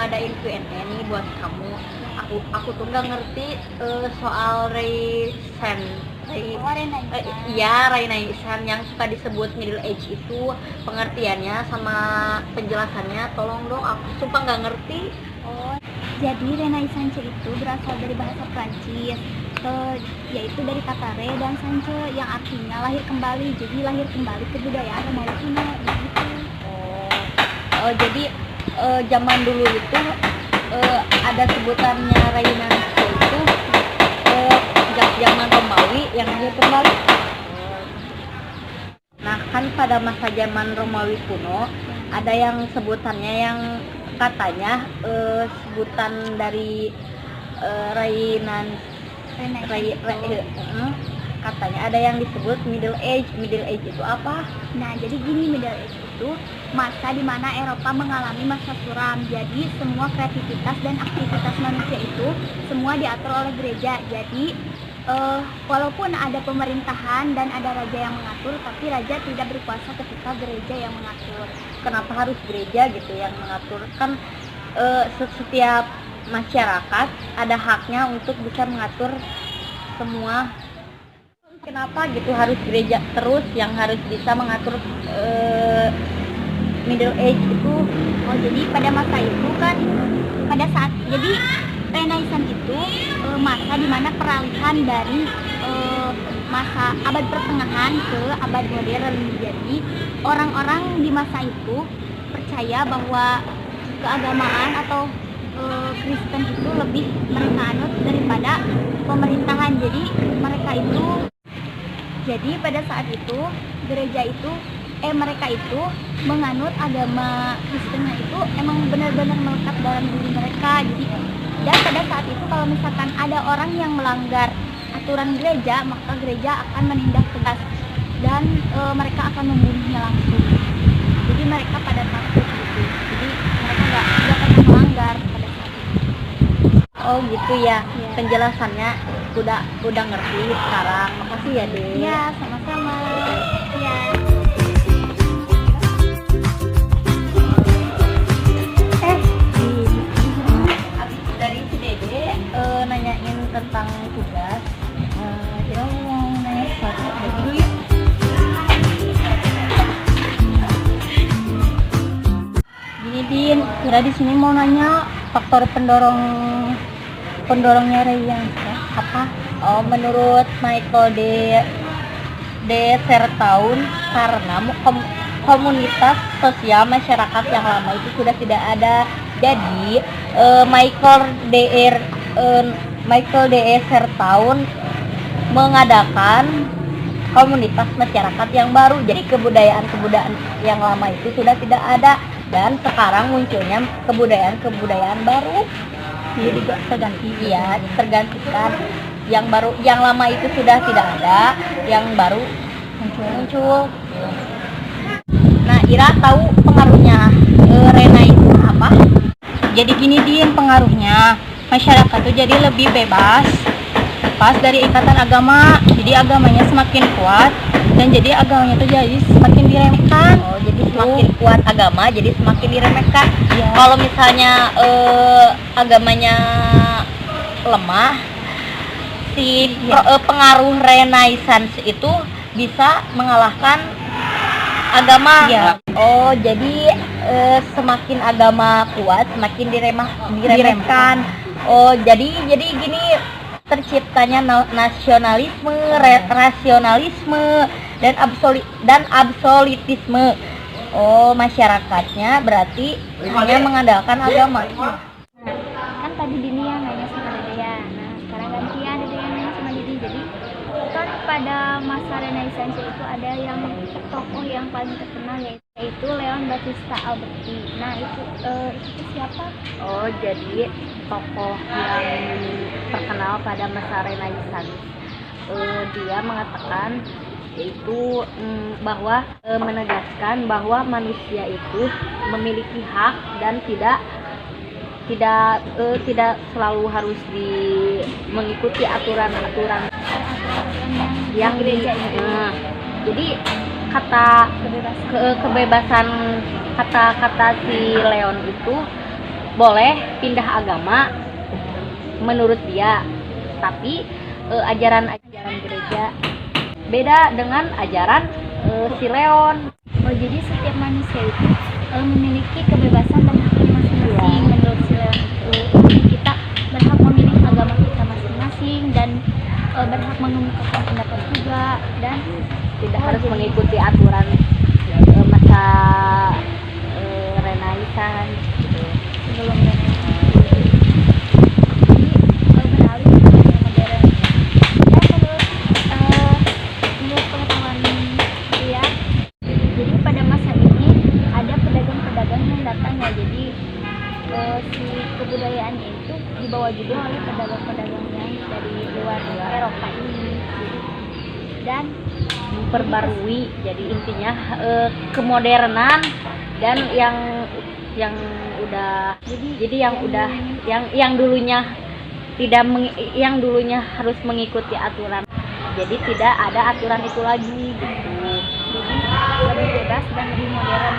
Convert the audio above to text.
ngadain Q&A nih buat kamu. Aku tuh nggak ngerti soal Renaissance yang suka disebut Middle Age itu, pengertiannya sama penjelasannya tolong dong, aku sumpah nggak ngerti. Oh, jadi Renaissance itu berasal dari bahasa Prancis, yaitu dari kata re dan sance yang artinya lahir kembali. Jadi lahir kembali kebudayaan Romawi kuno gitu. Jadi zaman dulu itu ada sebutannya Renaissance itu zaman Romawi yang lahir kembali. Nah kan pada masa zaman Romawi kuno ada yang sebutannya yang katanya sebutan dari katanya ada yang disebut Middle Age. Middle Age itu apa? Nah, jadi gini, Middle Age itu masa di mana Eropa mengalami masa suram. Jadi semua kreativitas dan aktivitas manusia itu semua diatur oleh gereja. Jadi walaupun ada pemerintahan dan ada raja yang mengatur, tapi raja tidak berkuasa ketika gereja yang mengatur. Kenapa harus gereja gitu yang mengatur? Kan setiap masyarakat ada haknya untuk bisa mengatur semua. Kenapa gitu harus gereja terus yang harus bisa mengatur Middle Age itu? Oh, jadi pada masa itu kan pada saat jadi Renaissance itu masa dimana peralihan dari masa abad pertengahan ke abad modern. Jadi orang-orang di masa itu percaya bahwa keagamaan atau Kristen itu lebih mereka anut daripada pemerintahan. Jadi pada saat itu gereja itu mereka itu menganut agama Kristennya itu emang benar-benar melekat dalam diri mereka. Jadi dan pada saat itu kalau misalkan ada orang yang melanggar aturan gereja, maka gereja akan menindak tegas dan mereka akan membunuhnya langsung. Jadi mereka pada takut gitu. Jadi mereka nggak pernah melanggar pada saat itu. Oh gitu ya. Penjelasannya udah ngerti sekarang. Makasih ya Dek. Iya, sama-sama. Iya. Dari si Dede nanyain tentang tugas. Kita mau nanya sesuatu dulu ya. Gini Din, kira di sini mau nanya faktor pendorongnya Renaissance apa? Oh, menurut Michael de Sertaun, karena komunitas sosial masyarakat yang lama itu sudah tidak ada. Jadi Michael de Sertaun mengadakan komunitas masyarakat yang baru. Jadi kebudayaan yang lama itu sudah tidak ada dan sekarang munculnya kebudayaan baru. Jadi tergantikan yang baru, yang lama itu sudah tidak ada, yang baru muncul. Nah, Ira tahu pengaruhnya Rena itu apa? Jadi gini Din, pengaruhnya masyarakat tuh jadi lebih bebas dari ikatan agama. Jadi agamanya semakin kuat dan jadi agamanya tuh jadi semakin diremehkan. Oh, jadi semakin kuat agama jadi semakin diremehkan. Ya. Kalau misalnya agamanya lemah, pengaruh Renaissance itu bisa mengalahkan agama. Ya. Oh, jadi semakin agama kuat semakin diremehkan. Oh, jadi gini terciptanya nasionalisme, rasionalisme dan absolutisme. Oh, masyarakatnya berarti hanya mengandalkan agama. Kan tadi Dini yang nanya sama Dede ya. Nah, sekarang gantian Dede yang nanya sama Dini. Jadi kan pada masa Renaissance itu ada yang tokoh yang paling terkenal yaitu Leon Battista Alberti. Nah, itu siapa? Oh, jadi tokoh yang terkenal pada masa Renaissance. Dia mengatakan yaitu bahwa menegaskan bahwa manusia itu memiliki hak dan tidak selalu harus mengikuti aturan-aturan yang gereja itu. Jadi kata kebebasan, kata si Leon itu boleh pindah agama menurut dia, tapi ajaran gereja beda dengan ajaran si Leon. Oh, jadi setiap manusia itu memiliki kebebasan dan hak masing-masing. Menurut si Leon itu kita berhak memilih agama kita masing-masing dan berhak mengemukakan pendapat juga, dan Tidak harus mengikuti aturan masa Renaisan gitu. sebelum Renaissance. Jadi beralih ke dunia modern. Dan menurut pengetahuan dia, jadi pada masa ini ada pedagang-pedagang yang datang ya, jadi si kebudayaannya itu dibawa juga oleh pedagang-pedagang yang dari luar Eropa ini. Dan Memperbarui, jadi intinya kemodernan dan yang udah yang dulunya yang dulunya harus mengikuti aturan, jadi tidak ada aturan itu lagi gitu. jadi lebih bebas dan lebih modern.